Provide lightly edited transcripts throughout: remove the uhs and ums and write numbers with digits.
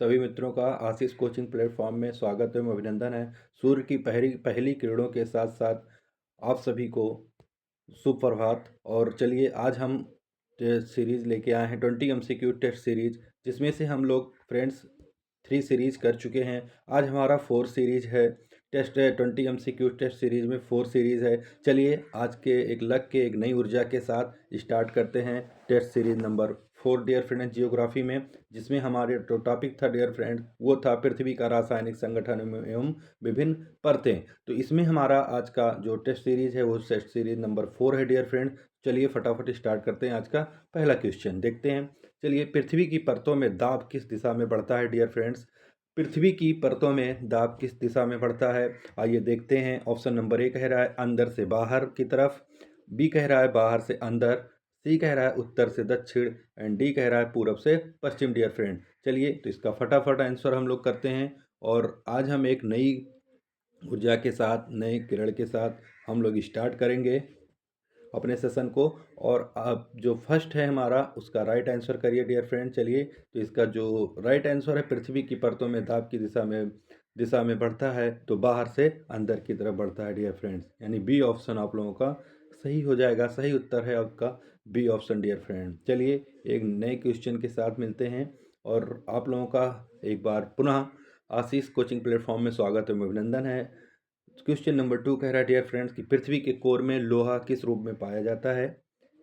सभी मित्रों का आशीष कोचिंग प्लेटफॉर्म में स्वागत एवं अभिनंदन है। सूर्य की पहली पहली किरणों के साथ साथ आप सभी को सुप्रभात। और चलिए आज हम टेस्ट सीरीज़ लेके आए हैं 20 MCQ टेस्ट सीरीज, जिसमें से हम लोग फ्रेंड्स 3 सीरीज कर चुके हैं। आज हमारा 4 सीरीज है। टेस्ट 20 MCQ टेस्ट सीरीज में 4 सीरीज है। चलिए आज के एक लग के एक नई ऊर्जा के साथ स्टार्ट करते हैं test series number 4 dear friends geography में, जिसमें हमारे जो टॉपिक था डियर फ्रेंड्स वो था पृथ्वी का रासायनिक संगठन एवं विभिन्न परतें। तो इसमें हमारा आज का जो टेस्ट सीरीज है वो टेस्ट सीरीज नंबर 4 है डियर फ्रेंड। चलिए फटाफट स्टार्ट करते हैं। आज का पहला क्वेश्चन देखते हैं। चलिए, पृथ्वी की परतों में दाब किस दिशा में बढ़ता है डियर फ्रेंड्स? पृथ्वी की परतों में दाब किस दिशा में बढ़ता है? आइए देखते हैं। ऑप्शन नंबर ए कह रहा है अंदर से बाहर की तरफ, बी कह रहा है बाहर से अंदर, सी कह रहा है उत्तर से दक्षिण एंड डी कह रहा है पूरब से पश्चिम डियर फ्रेंड। चलिए तो इसका फटाफट आंसर हम लोग करते हैं। और आज हम एक नई ऊर्जा के साथ, नए किरण के साथ हम लोग स्टार्ट करेंगे अपने सेशन को। और अब जो फर्स्ट है हमारा उसका राइट आंसर करिए डियर फ्रेंड। चलिए तो इसका जो राइट आंसर है पृथ्वी की परतों में दाब की दिशा में बढ़ता है तो बाहर से अंदर की तरफ बढ़ता है डियर फ्रेंड्स, यानी बी ऑप्शन आप लोगों का सही हो जाएगा। सही उत्तर है आपका बी ऑप्शन डियर फ्रेंड। चलिए एक नए क्वेश्चन के साथ मिलते हैं और आप लोगों का एक बार पुनः आशीष कोचिंग प्लेटफॉर्म में स्वागत एवं अभिनंदन है। क्वेश्चन नंबर 2 कह रहा है डियर फ्रेंड्स कि पृथ्वी के कोर में लोहा किस रूप में पाया जाता है?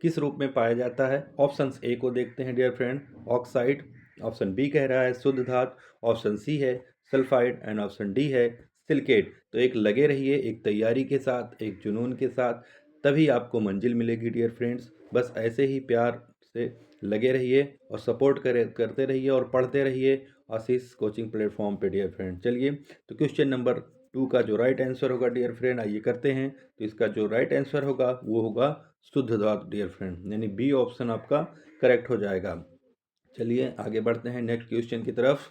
किस रूप में पाया जाता है? ऑप्शंस ए को देखते हैं dear friend, oxide. Option B कह रहा है शुद्ध धातु। ऑप्शन सी है सल्फाइड एंड ऑप्शन डी है सिलिकेट। तो एक लगे रहिए, एक तैयारी के साथ, एक जुनून के साथ, तभी आपको मंजिल मिलेगी डियर फ्रेंड्स। बस ऐसे ही प्यार से लगे रहिए और सपोर्ट करते रहिए और पढ़ते रहिए आशीष कोचिंग प्लेटफॉर्म पे डियर फ्रेंड। चलिए तो क्वेश्चन नंबर 2 का जो राइट आंसर होगा डियर फ्रेंड, आइए करते हैं। तो इसका जो राइट आंसर होगा वो होगा शुद्ध धातु डियर फ्रेंड, यानी बी ऑप्शन आपका करेक्ट हो जाएगा। चलिए आगे बढ़ते हैं नेक्स्ट क्वेश्चन की तरफ।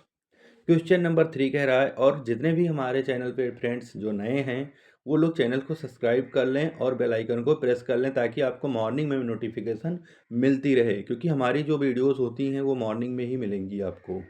क्वेश्चन नंबर 3 कह रहा है और जितने भी हमारे चैनल पे फ्रेंड्स जो नए हैं वो लोग चैनल को सब्सक्राइब कर लें और बेल आइकन को प्रेस कर लें, ताकि आपको मॉर्निंग में नोटिफिकेशन मिलती रहे, क्योंकि हमारी जो वीडियोस होती हैं वो मॉर्निंग में ही मिलेंगी आपको।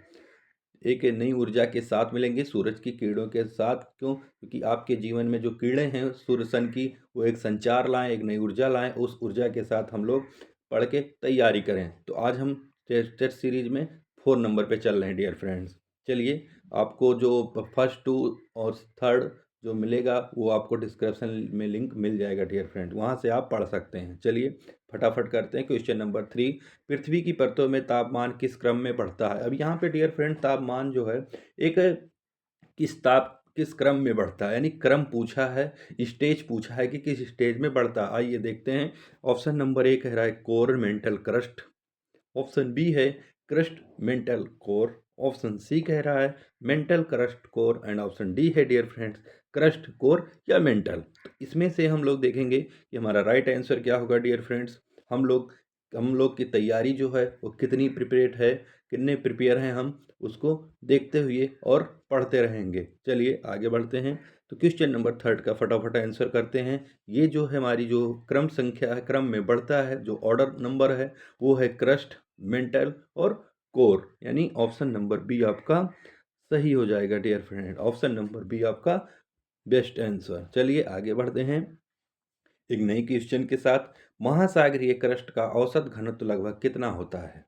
एक नई ऊर्जा के साथ मिलेंगे, सूरज की किरणों के साथ। क्यों? क्योंकि आपके जीवन में जो किरणें हैं सूर्य सन की, वो एक संचार लाएं, एक नई ऊर्जा लाएं। उस ऊर्जा के साथ हम लोग पढ़ के तैयारी करें। तो आज हम टेस्ट सीरीज में 4 नंबर पे चल रहे हैं डियर फ्रेंड्स। चलिए, आपको जो फर्स्ट 2 और थर्ड जो मिलेगा वो आपको डिस्क्रिप्शन में लिंक मिल जाएगा डियर फ्रेंड, वहाँ से आप पढ़ सकते हैं। चलिए फटाफट करते हैं क्वेश्चन नंबर 3। पृथ्वी की परतों में तापमान किस क्रम में बढ़ता है? अब यहाँ पे डियर फ्रेंड तापमान जो है एक किस क्रम में बढ़ता है, यानी क्रम पूछा है, स्टेज पूछा है कि किस स्टेज में बढ़ता है। आइए देखते हैं। ऑप्शन नंबर ए कह रहा है core mantle crust. Option B है crust mantle core. Option C कह रहा है mantle crust core and option D है डियर फ्रेंड्स क्रस्ट कोर या मेंटल। तो इसमें से हम लोग देखेंगे कि हमारा राइट आंसर क्या होगा डियर फ्रेंड्स। हम लोग की तैयारी जो है वो कितनी प्रिपेयर्ड है, कितने प्रिपेयर हैं हम, उसको देखते हुए और पढ़ते रहेंगे। चलिए आगे बढ़ते हैं। तो क्वेश्चन नंबर 3 का फटाफट आंसर करते हैं। ये जो है हमारी जो क्रम संख्या है, क्रम में बढ़ता है, जो ऑर्डर नंबर है वो है क्रस्ट, मेंटल और कोर, यानी ऑप्शन नंबर बी आपका सही हो जाएगा dear friend. Option number B आपका बेस्ट आंसर। चलिए आगे बढ़ते हैं एक नई क्वेश्चन के साथ। महासागरीय क्रस्ट का औसत घनत्व लगभग कितना होता है?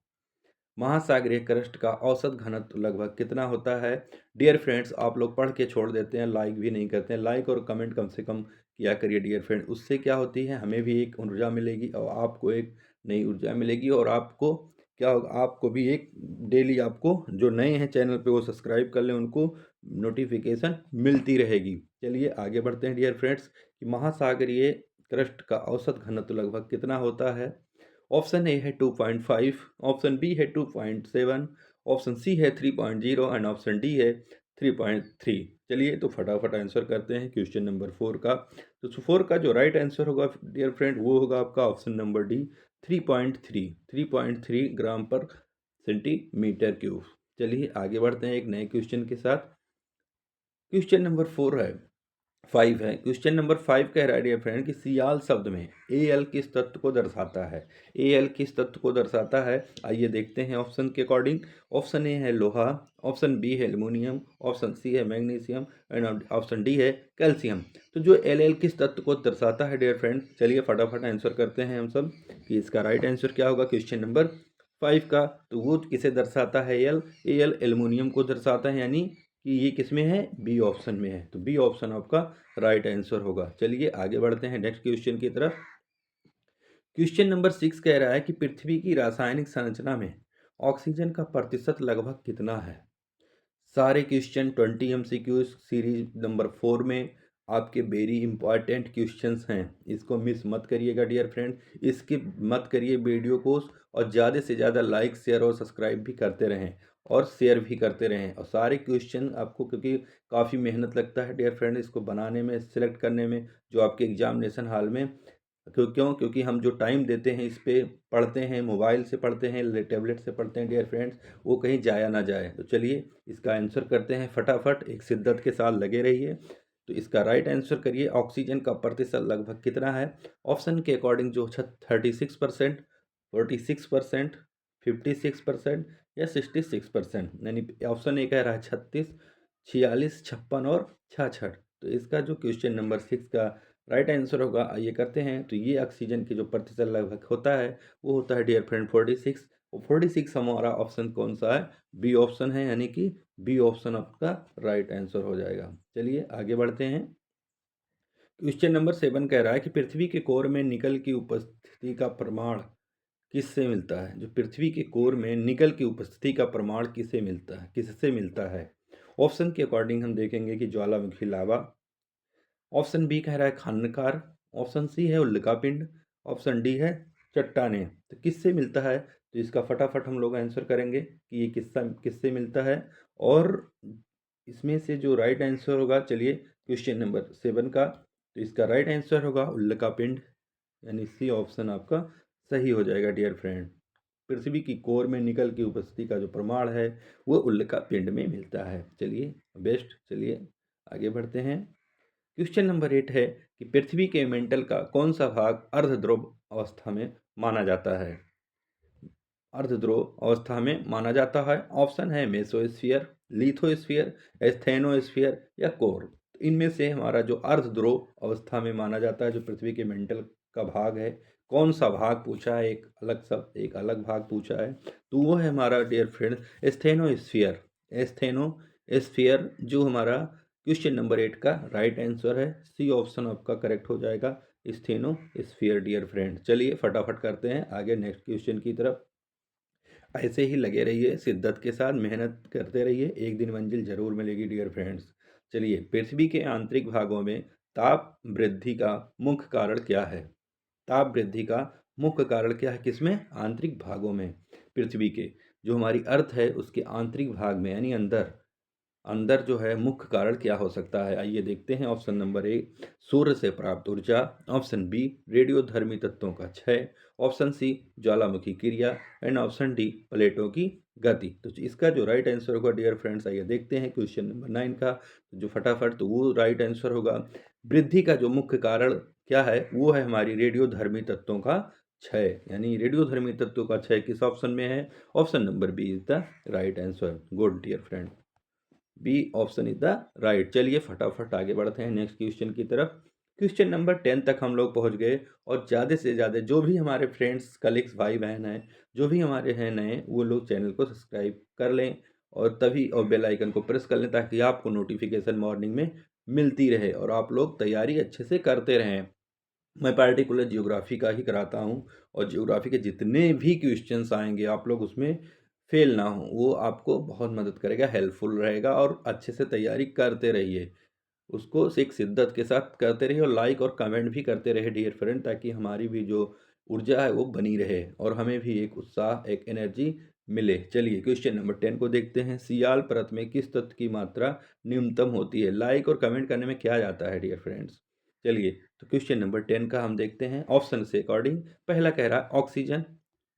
महासागरीय क्रस्ट का औसत घनत्व लगभग कितना होता है? डियर फ्रेंड्स, आप लोग पढ़ के छोड़ देते हैं, लाइक भी नहीं करते हैं। लाइक और कमेंट कम से कम किया करिए डियर फ्रेंड। उससे क्या होती है, हमें भी एक ऊर्जा मिलेगी और आपको एक नई ऊर्जा मिलेगी। और आपको क्या होगा, आपको भी एक डेली, आपको जो नए हैं चैनल पे वो सब्सक्राइब कर लें, उनको नोटिफिकेशन मिलती रहेगी। चलिए आगे बढ़ते हैं डियर फ्रेंड्स कि महासागरीय क्रस्ट का औसत घनत्व लगभग कितना होता है। ऑप्शन ए है 2.5, ऑप्शन बी है 2.7, ऑप्शन सी है 3.0 एंड ऑप्शन डी है 3.3। चलिए तो फटाफट आंसर करते हैं क्वेश्चन नंबर 4 का। तो 4 का जो राइट आंसर होगा डियर फ्रेंड वो होगा आपका ऑप्शन नंबर डी 3.3 ग्राम पर सेंटीमीटर क्यूब। चलिए आगे बढ़ते हैं एक नए क्वेश्चन के साथ। क्वेश्चन नंबर 4 है 5 है। क्वेश्चन नंबर 5 कह रहा है डियर फ्रेंड कि सियाल शब्द में एल किस तत्व को दर्शाता है। एल किस तत्व को दरसाता है, आइए देखते हैं ऑप्शन के अकॉर्डिंग। ऑप्शन ए है लोहा, ऑप्शन बी है एल्युमिनियम, ऑप्शन सी है मैग्नीशियम एंड ऑप्शन डी है कैल्शियम। तो जो एल किस तत्व को दर्शाता है डियर फ्रेंड, चलिए फटाफट आंसर करते हैं हम सब कि इसका राइट आंसर क्या होगा क्वेश्चन नंबर 5 का। तो वो किसे दर्शाता है, एल एल्युमिनियम को दर्शाता है, यानी कि ये किस में है, बी ऑप्शन में है। तो बी ऑप्शन आपका राइट आंसर होगा। चलिए आगे बढ़ते हैं नेक्स्ट क्वेश्चन की तरफ। क्वेश्चन नंबर 6 कह रहा है कि पृथ्वी की रासायनिक संरचना में ऑक्सीजन का प्रतिशत लगभग कितना है। सारे क्वेश्चन 20 MCQ सीरीज नंबर 4 में आपके वेरी इंपॉर्टेंट क्वेश्चंस हैं, इसको मिस मत करिएगा डियर फ्रेंड। इसकी मत करिए वीडियो को, और ज़्यादा से ज़्यादा लाइक शेयर और सब्सक्राइब भी करते रहें और शेयर भी करते रहें। और सारे क्वेश्चन आपको, क्योंकि काफ़ी मेहनत लगता है डियर फ्रेंड इसको बनाने में, सिलेक्ट करने में, जो आपके एग्जामिनेशन हॉल में। क्योंकि हम जो टाइम देते हैं इस पे पढ़ते हैं, मोबाइल से पढ़ते हैं, टैबलेट से पढ़ते हैं डियर फ्रेंड्स, वो कहीं जाया ना जाए। तो चलिए इसका आंसर करते हैं फटाफट, एक शिद्दत के साथ लगे रहिए। तो इसका राइट आंसर करिए, ऑक्सीजन का प्रतिशत लगभग कितना है। ऑप्शन के अकॉर्डिंग जो 36%, 46%, 56% या 66%, यानी ऑप्शन ए कह रहा है 36, 46, 56 और 66। तो इसका जो क्वेश्चन नंबर 6 का राइट आंसर होगा, आइए करते हैं। तो ये ऑक्सीजन की जो प्रतिशत लगभग होता है वो होता है डियर फ्रेंड 46। और 46 हमारा ऑप्शन कौन सा है, बी ऑप्शन है, यानी कि बी ऑप्शन आपका राइट आंसर हो जाएगा। चलिए आगे बढ़ते हैं। क्वेश्चन नंबर 7 कह रहा है कि पृथ्वी के कोर में निकल की उपस्थिति का प्रमाण किससे मिलता है। जो पृथ्वी के कोर में निकल की उपस्थिति का प्रमाण किससे मिलता है, किससे मिलता है। ऑप्शन के अकॉर्डिंग हम देखेंगे कि ज्वालामुखी लावा, ऑप्शन बी कह रहा है खानकार, ऑप्शन सी है उल्का पिंड, ऑप्शन डी है चट्टाने। तो किससे मिलता है, तो इसका फटाफट हम लोग आंसर करेंगे कि ये किससे किससे मिलता है। और इसमें से जो राइट आंसर होगा, चलिए क्वेश्चन नंबर 7 का, तो इसका राइट आंसर होगा उल्का पिंड, यानी सी ऑप्शन आपका सही हो जाएगा डियर फ्रेंड। पृथ्वी की कोर में निकल की उपस्थिति का जो प्रमाण है वो उल्का पिंड में मिलता है। चलिए बेस्ट, चलिए आगे बढ़ते हैं। क्वेश्चन नंबर 8 है कि पृथ्वी के मेंटल का कौन सा भाग अर्धध्रुव अवस्था में माना जाता है। अर्धध्रुव अवस्था में माना जाता है, ऑप्शन है मेसोस्फीयर, लिथोस्फीयर, एस्थेनोस्फीयर या कोर। इनमें से हमारा जो अर्धध्रुव अवस्था में माना जाता है, जो पृथ्वी के मेंटल का भाग है, कौन सा भाग पूछा है, एक अलग सब एक अलग भाग पूछा है, तो वो है हमारा डियर फ्रेंड एस्थेनोस्फीयर। एस्थेनोस्फीयर जो हमारा क्वेश्चन नंबर 8 का राइट आंसर है, सी ऑप्शन आपका करेक्ट हो जाएगा, एस्थेनोस्फीयर डियर फ्रेंड। चलिए फटाफट करते हैं आगे नेक्स्ट क्वेश्चन की तरफ। ऐसे ही लगे रहिए, शिद्दत के साथ मेहनत करते रहिए, एक दिन मंजिल जरूर मिलेगी डियर फ्रेंड्स। चलिए, पृथ्वी के आंतरिक भागों में ताप वृद्धि का मुख्य कारण क्या है। ताप वृद्धि का मुख्य कारण क्या है, किसमें, आंतरिक भागों में। पृथ्वी के जो हमारी अर्थ है उसके आंतरिक भाग में, यानी अंदर अंदर जो है मुख्य कारण क्या हो सकता है, आइए देखते हैं। ऑप्शन नंबर ए सूर्य से प्राप्त ऊर्जा, ऑप्शन बी रेडियोधर्मी तत्वों का क्षय, ऑप्शन सी ज्वालामुखी क्रिया एंड ऑप्शन डी प्लेटों की गति। तो इसका जो राइट आंसर होगा डियर फ्रेंड्स, आइए देखते हैं क्वेश्चन नंबर 9 का। जो फटाफट, तो वो राइट आंसर होगा, वृद्धि का जो मुख्य कारण क्या है वो है हमारी रेडियोधर्मी तत्वों का क्षय, यानी रेडियोधर्मी तत्वों का क्षय किस ऑप्शन में है, option number B is the right answer. Good dear friend, B option is the right. चलिए फटाफट आगे बढ़ते हैं नेक्स्ट क्वेश्चन की तरफ। क्वेश्चन नंबर 10 तक हम लोग पहुंच गए, और ज़्यादा से ज़्यादा जो भी हमारे फ्रेंड्स कलीग्स भाई बहन हैं, जो भी हमारे हैं नए, वो लोग चैनल को सब्सक्राइब कर लें और तभी और बेल आइकन को प्रेस कर लें, ताकि आपको नोटिफिकेशन मॉर्निंग में मिलती रहे और आप लोग तैयारी अच्छे से करते रहें। मैं पार्टिकुलर जियोग्राफी का ही कराता हूँ, और जियोग्राफी के जितने भी क्वेश्चंस आएंगे आप लोग उसमें फेल ना हो, वो आपको बहुत मदद करेगा, हेल्पफुल रहेगा, और अच्छे से तैयारी करते रहिए, उसको एक शिद्दत के साथ करते रहिए, और लाइक और कमेंट भी करते रहे डियर फ्रेंड, ताकि हमारी भी जो ऊर्जा है वो बनी रहे और हमें भी एक उत्साह, एक एनर्जी मिले। चलिए क्वेश्चन नंबर 10 को देखते हैं। सियाल परत में किस तत्व की मात्रा न्यूनतम होती है। लाइक और कमेंट करने में क्या जाता है डियर फ्रेंड्स। चलिए, तो क्वेश्चन नंबर 10 का हम देखते हैं ऑप्शन से अकॉर्डिंग। पहला कह रहा है ऑक्सीजन,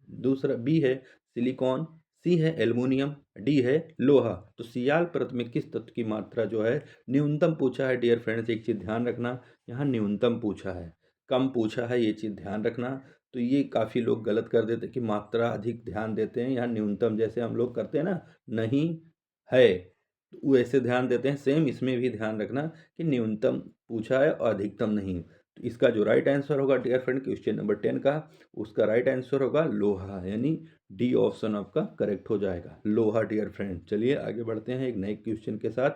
दूसरा बी है सिलिकॉन, सी है एल्युमिनियम, डी है लोहा। तो सियाल परत में किस तत्व की मात्रा जो है न्यूनतम पूछा है डियर फ्रेंड्स। एक चीज़ ध्यान रखना, यहाँ न्यूनतम पूछा है, कम पूछा है, ये चीज़ ध्यान रखना। तो ये काफ़ी लोग गलत कर देते हैं कि मात्रा अधिक ध्यान देते हैं, यहाँ न्यूनतम जैसे हम लोग करते हैं ना, नहीं है, तो वैसे ध्यान देते हैं। सेम इसमें भी ध्यान रखना कि न्यूनतम पूछा है और अधिकतम नहीं। तो इसका जो राइट आंसर होगा डियर फ्रेंड क्वेश्चन नंबर 10 का, उसका राइट आंसर होगा लोहा, यानी डी ऑप्शन आपका करेक्ट हो जाएगा, लोहा डियर फ्रेंड। चलिए आगे बढ़ते हैं एक नए क्वेश्चन के साथ।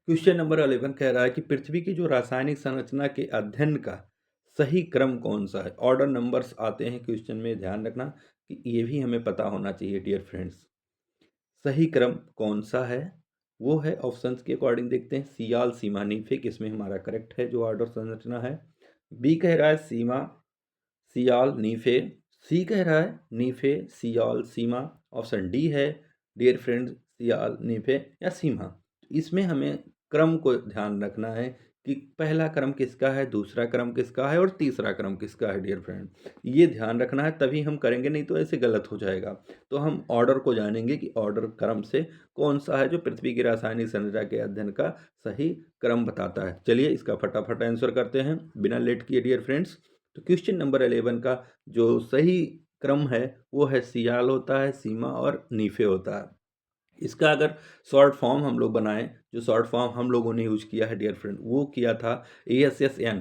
क्वेश्चन नंबर 11 कह रहा है कि पृथ्वी की जो रासायनिक संरचना के अध्ययन का सही क्रम कौन सा है। ऑर्डर नंबर्स आते हैं क्वेश्चन में, ध्यान रखना कि ये भी हमें पता होना चाहिए डियर फ्रेंड्स। सही क्रम कौन सा है, वो है ऑप्शंस के अकॉर्डिंग देखते हैं, सियाल, सीमा, नीफे, किसमें हमारा करेक्ट है जो ऑर्डर संरचना है। बी कह रहा है सीमा, सियाल, नीफे। सी कह रहा है नीफे, सियाल, सीमा। ऑप्शन डी है डियर फ्रेंड्स सियाल, नीफे या सीमा। इसमें हमें क्रम को ध्यान रखना है कि पहला क्रम किसका है, दूसरा क्रम किसका है और तीसरा क्रम किसका है डियर फ्रेंड। ये ध्यान रखना है, तभी हम करेंगे, नहीं तो ऐसे गलत हो जाएगा। तो हम ऑर्डर को जानेंगे कि ऑर्डर क्रम से कौन सा है जो पृथ्वी की रासायनिक संरचना के अध्ययन का सही क्रम बताता है। चलिए इसका फटाफट आंसर करते हैं बिना लेट किए डियर फ्रेंड्स। तो क्वेश्चन नंबर 11 का जो सही क्रम है वो है सियाल होता है, सीमा और नीफे होता है। इसका अगर शॉर्ट फॉर्म हम लोग बनाएं, जो शॉर्ट फॉर्म हम लोगों ने यूज किया है डियर फ्रेंड, वो किया था ASSN,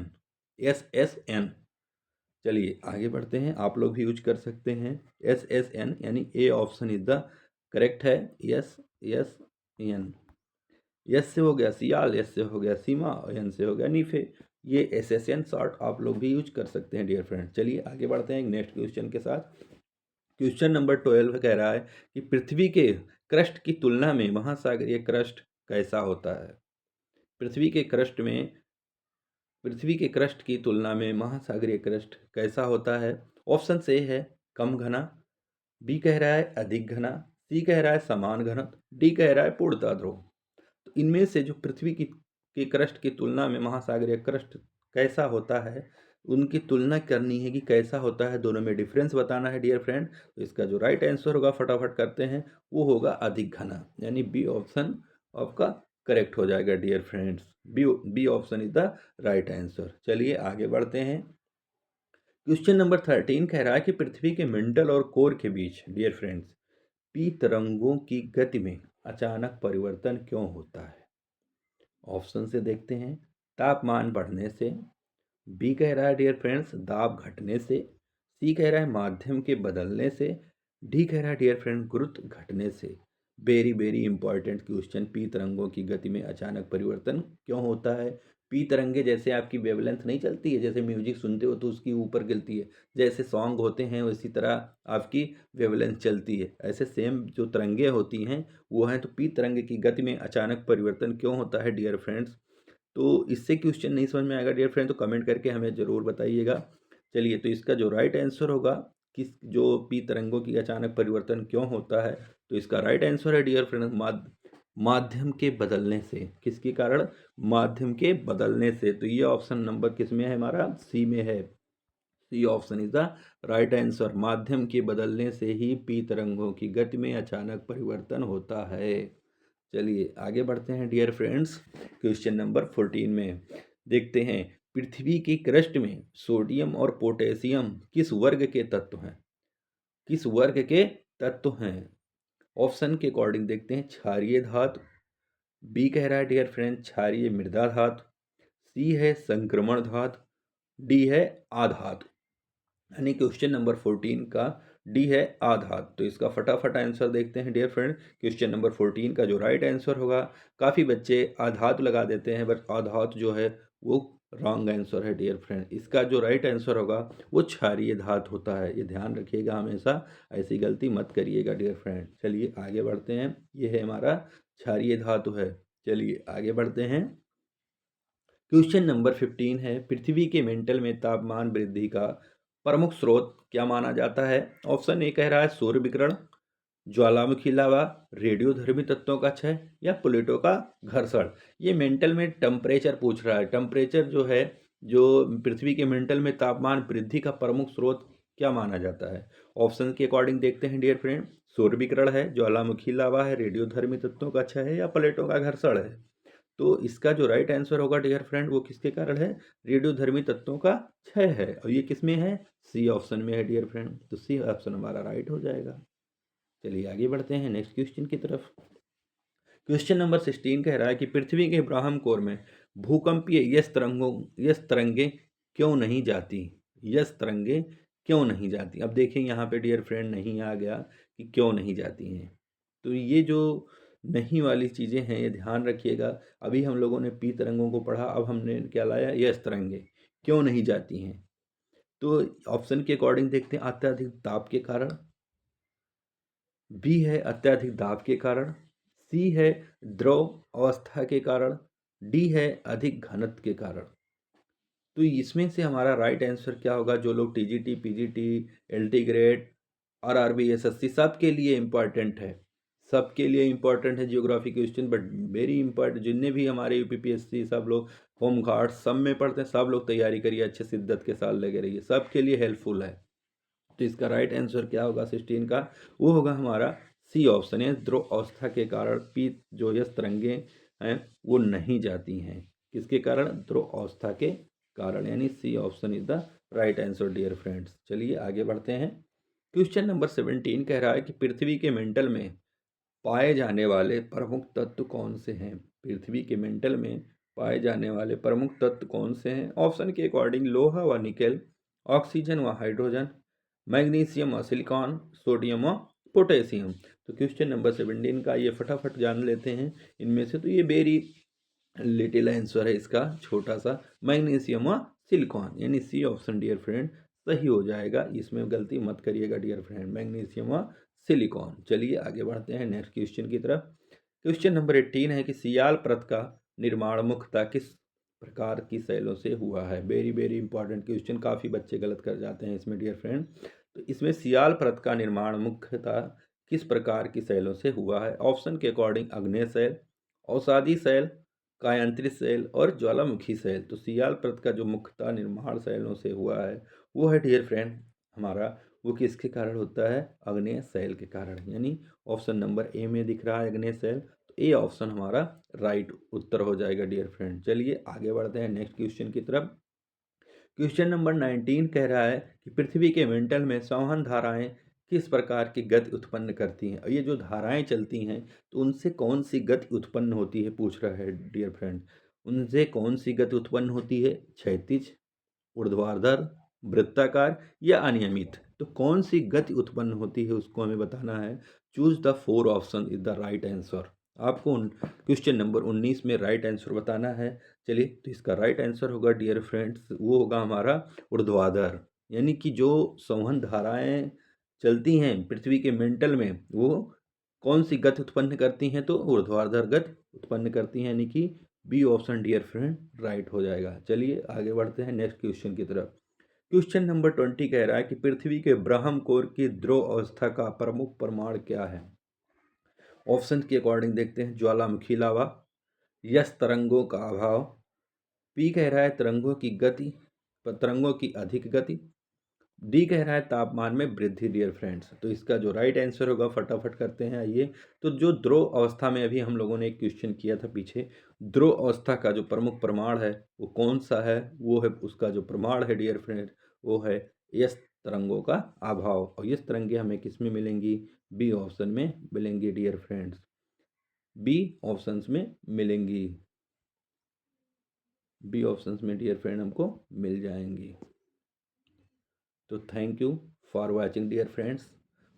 SSN। चलिए आगे बढ़ते हैं, आप लोग भी यूज कर सकते हैं SSN, यानी A option is the correct है। SSN, यस से हो गया सियाल, यस से हो गया सीमा और एन से हो गया नीफे। ये SSN शॉर्ट आप लोग भी यूज कर सकते हैं डियर फ्रेंड। चलिए आगे बढ़ते हैं नेक्स्ट क्वेश्चन के साथ। क्वेश्चन नंबर 12 कह रहा है कि पृथ्वी के क्रस्ट की तुलना में महासागरीय क्रस्ट कैसा होता है। पृथ्वी के क्रस्ट की तुलना में महासागरीय क्रस्ट कैसा होता है। ऑप्शन ए है कम घना, बी कह रहा है अधिक घना, सी कह रहा है समान घनत्व, डी कह रहा है पूर्णतः ध्रुव। तो इनमें से जो पृथ्वी के क्रस्ट की तुलना में महासागरीय क्रस्ट कैसा होता है, उनकी तुलना करनी है कि कैसा होता है, दोनों में डिफरेंस बताना है डियर फ्रेंड। तो इसका जो राइट आंसर होगा फटाफट करते हैं, वो होगा अधिक घना, यानी बी ऑप्शन आपका करेक्ट हो जाएगा dear friends. B option is the right answer. चलिए आगे बढ़ते हैं। क्वेश्चन नंबर 13 कह रहा है कि पृथ्वी के मंडल और कोर के बीच डियर फ्रेंड्स पी तरंगों की गति में अचानक परिवर्तन क्यों होता है। ऑप्शन से देखते हैं, तापमान बढ़ने से, बी कह रहा है डियर फ्रेंड्स दाब घटने से, सी कह रहा है माध्यम के बदलने से, डी कह रहा है डियर फ्रेंड गुरुत्व घटने से। Very very important question, P तरंगों की गति में अचानक परिवर्तन क्यों होता है। पी तरंगे जैसे आपकी वेवलेंथ नहीं चलती है, जैसे म्यूजिक सुनते हो तो उसकी ऊपर गिरती है, जैसे सॉन्ग होते हैं उसी तरह आपकी वेवलेंथ चलती है, ऐसे सेम जो तरंगे होती हैं वो हैं। तो पी तरंगे की गति में अचानक परिवर्तन क्यों होता है डियर फ्रेंड्स। तो इससे क्वेश्चन नहीं समझ में आएगा डियर फ्रेंड तो कमेंट करके हमें ज़रूर बताइएगा। चलिए तो इसका जो राइट आंसर होगा किस जो पी तरंगों की अचानक परिवर्तन क्यों होता है, तो इसका राइट आंसर है डियर फ्रेंड माध्यम के बदलने से। किसके कारण, माध्यम के बदलने से। तो ये ऑप्शन नंबर किस में है हमारा, सी में है। C option is the right answer, माध्यम के बदलने से ही पी तरंगों की गति में अचानक परिवर्तन होता है। चलिए आगे बढ़ते हैं डियर फ्रेंड्स। क्वेश्चन नंबर 14 में देखते हैं, पृथ्वी की क्रस्ट में सोडियम और पोटेशियम किस वर्ग के तत्व हैं, किस वर्ग के तत्व हैं। ऑप्शन के अकॉर्डिंग देखते हैं, क्षारीय धातु, बी कह रहा है डियर फ्रेंड क्षारीय मृदा धातु, सी है संक्रमण धातु, डी है आधातु। यानी क्वेश्चन नंबर 14 का डी है आधातु। तो इसका फटाफट आंसर देखते हैं डियर फ्रेंड। क्वेश्चन नंबर 14 का जो राइट आंसर होगा, काफ़ी बच्चे आधातु लगा देते हैं बट आधातु जो है वो रॉन्ग आंसर है डियर फ्रेंड। इसका जो राइट आंसर होगा वो क्षारीय धातु होता है, ये ध्यान रखिएगा हमेशा, ऐसी गलती मत करिएगा डियर फ्रेंड। चलिए आगे बढ़ते हैं, ये है हमारा क्षारीय धातु है। चलिए आगे बढ़ते हैं। क्वेश्चन नंबर 15 है, पृथ्वी के मेंटल में तापमान वृद्धि का प्रमुख स्रोत क्या माना जाता है। ऑप्शन ए कह रहा है सूर्य विकिरण, ज्वालामुखी लावा, रेडियोधर्मी तत्वों का क्षय या प्लेटों का घर्षण। ये मेंटल में टेम्परेचर पूछ रहा है। टेम्परेचर जो है, जो पृथ्वी के मेंटल में तापमान वृद्धि का प्रमुख स्रोत क्या माना जाता है? ऑप्शन के अकॉर्डिंग देखते हैं डियर फ्रेंड। सूर्य विकिरण है, ज्वालामुखी लावा है, रेडियोधर्मी तत्वों का क्षय है या प्लेटों का घर्षण है? तो इसका जो राइट आंसर होगा डियर फ्रेंड वो किसके कारण है? रेडियोधर्मी तत्वों का क्षय है। और ये किस में है? सी ऑप्शन में है डियर फ्रेंड। तो सी ऑप्शन हमारा राइट हो जाएगा। चलिए आगे बढ़ते हैं नेक्स्ट क्वेश्चन की तरफ। क्वेश्चन नंबर 16 कह रहा है कि पृथ्वी के ब्रह्मकोर में भूकंपीय यस तरंगे क्यों नहीं जाती? यस तरंगे क्यों नहीं जाती? अब देखिए यहाँ पे डियर फ्रेंड नहीं आ गया कि क्यों नहीं जाती हैं। तो ये जो नहीं वाली चीज़ें हैं ये ध्यान रखिएगा। अभी हम लोगों ने पी तरंगों को पढ़ा, अब हमने क्या लाया? यस तरंगे क्यों नहीं जाती हैं। तो ऑप्शन के अकॉर्डिंग देखते हैं। अत्यधिक ताप के कारण, बी है अत्यधिक दाब के कारण, सी है द्रव अवस्था के कारण, डी है अधिक घनत्व के कारण। तो इसमें से हमारा राइट आंसर क्या होगा? जो लोग TGT, PGT, LT grade, RRB, SSC सबके लिए इम्पॉर्टेंट है, सबके लिए इम्पॉर्टेंट है geography question, but very important. जितने भी हमारे यूपीपीएससी सब लोग होम गार्ड सब में पढ़ते हैं, सब लोग तैयारी करिए, अच्छे शिद्दत के साथ लगे रहिए, सबके लिए हेल्पफुल है। तो इसका राइट आंसर क्या होगा 16 का? वो होगा हमारा सी ऑप्शन है। ध्रुव अवस्था के कारण पी जो यस तरंगे हैं वो नहीं जाती हैं। किसके कारण? ध्रुव अवस्था के कारण, यानी C option is the right answer dear friends. चलिए आगे बढ़ते हैं। क्वेश्चन नंबर 17 कह रहा है कि पृथ्वी के मेंटल में पाए जाने वाले प्रमुख तत्व कौन से हैं? पृथ्वी के मेंटल में पाए जाने वाले प्रमुख तत्व कौन से हैं? ऑप्शन के अकॉर्डिंग लोहा व निकेल, ऑक्सीजन व हाइड्रोजन, मैग्नीशियम और सिलिकॉन, सोडियम और पोटेशियम। तो क्वेश्चन नंबर 17 का ये फटाफट जान लेते हैं इनमें से। तो ये वेरी लिटिल आंसर है इसका, छोटा सा, मैग्नीशियम और सिलिकॉन, यानी सी ऑप्शन डियर फ्रेंड सही हो जाएगा। इसमें गलती मत करिएगा डियर फ्रेंड, मैग्नीशियम और सिलिकॉन। चलिए आगे बढ़ते हैं नेक्स्ट क्वेश्चन की तरफ। क्वेश्चन नंबर 18 है कि सियाल प्रत का निर्माण मुख्यतः किस प्रकार की शैलों से हुआ है? वेरी वेरी इंपॉर्टेंट क्वेश्चन, काफ़ी बच्चे गलत कर जाते हैं इसमें डियर फ्रेंड। तो इसमें सियाल प्रत का निर्माण मुख्यतः किस प्रकार की शैलों से हुआ है? ऑप्शन के अकॉर्डिंग अग्नेय शैल, औषधि शैल, कायांतरित शैल और ज्वालामुखी शैल। तो सियाल प्रत का जो मुख्यतः निर्माण शैलों से हुआ है वो है डियर फ्रेंड हमारा, वो किसके कारण होता है? अग्नेय शैल के कारण, यानी ऑप्शन नंबर ए में दिख रहा है अग्नेय शैल। तो ए ऑप्शन हमारा राइट उत्तर हो जाएगा डियर फ्रेंड। चलिए आगे बढ़ते हैं नेक्स्ट क्वेश्चन की तरफ। क्वेश्चन नंबर 19 कह रहा है कि पृथ्वी के मेंटल में संवहन धाराएं किस प्रकार की गति उत्पन्न करती हैं? और ये जो धाराएं चलती हैं तो उनसे कौन सी गति उत्पन्न होती है, पूछ रहा है डियर फ्रेंड। उनसे कौन सी गति उत्पन्न होती है? क्षैतिज, ऊर्ध्वाधर, वृत्ताकार या अनियमित? तो कौन सी गति उत्पन्न होती है उसको हमें बताना है। Choose the 4 option is the right answer. आपको क्वेश्चन नंबर 19 में राइट आंसर बताना है। चलिए, तो इसका राइट आंसर होगा डियर फ्रेंड्स, वो होगा हमारा ऊर्ध्वाधर, यानी कि जो संवहन धाराएं चलती हैं पृथ्वी के मेंटल में वो कौन सी गति उत्पन्न करती हैं? तो ऊर्ध्वाधर गति उत्पन्न करती हैं, यानी कि B option dear friend right हो जाएगा। चलिए आगे बढ़ते हैं नेक्स्ट क्वेश्चन की तरफ। क्वेश्चन नंबर 20 कह रहा है कि पृथ्वी के ब्रह्मकोर की ध्रुव अवस्था का प्रमुख प्रमाण क्या है? ऑप्शन के अकॉर्डिंग देखते हैं। ज्वालामुखी लावा, यस तरंगों का अभाव, पी कह रहा है तरंगों की गति, तरंगों की अधिक गति, डी कह रहा है तापमान में वृद्धि डियर फ्रेंड्स। तो इसका जो राइट आंसर होगा फटाफट करते हैं आइए। तो जो ध्रुव अवस्था में अभी हम लोगों ने एक क्वेश्चन किया था पीछे, ध्रुव अवस्था का जो प्रमुख प्रमाण है वो कौन सा है? वो है, उसका जो प्रमाण है डियर फ्रेंड वो है यस तरंगों का अभाव। और यस तरंगे हमें किस में मिलेंगी? बी ऑप्शन में मिलेंगी डियर फ्रेंड्स, बी ऑप्शंस में मिलेंगी, बी ऑप्शंस में डियर फ्रेंड हमको मिल जाएंगी। तो thank you for watching dear friends,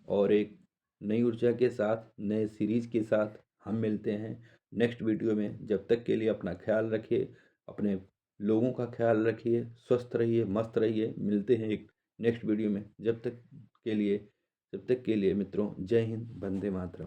और एक नई ऊर्जा के साथ नए सीरीज़ के साथ हम मिलते हैं नेक्स्ट वीडियो में। जब तक के लिए अपना ख्याल रखिए, अपने लोगों का ख्याल रखिए, स्वस्थ रहिए, मस्त रहिए। मिलते हैं एक नेक्स्ट वीडियो में। जब तक के लिए मित्रों, जय हिंद, वंदे मातरम।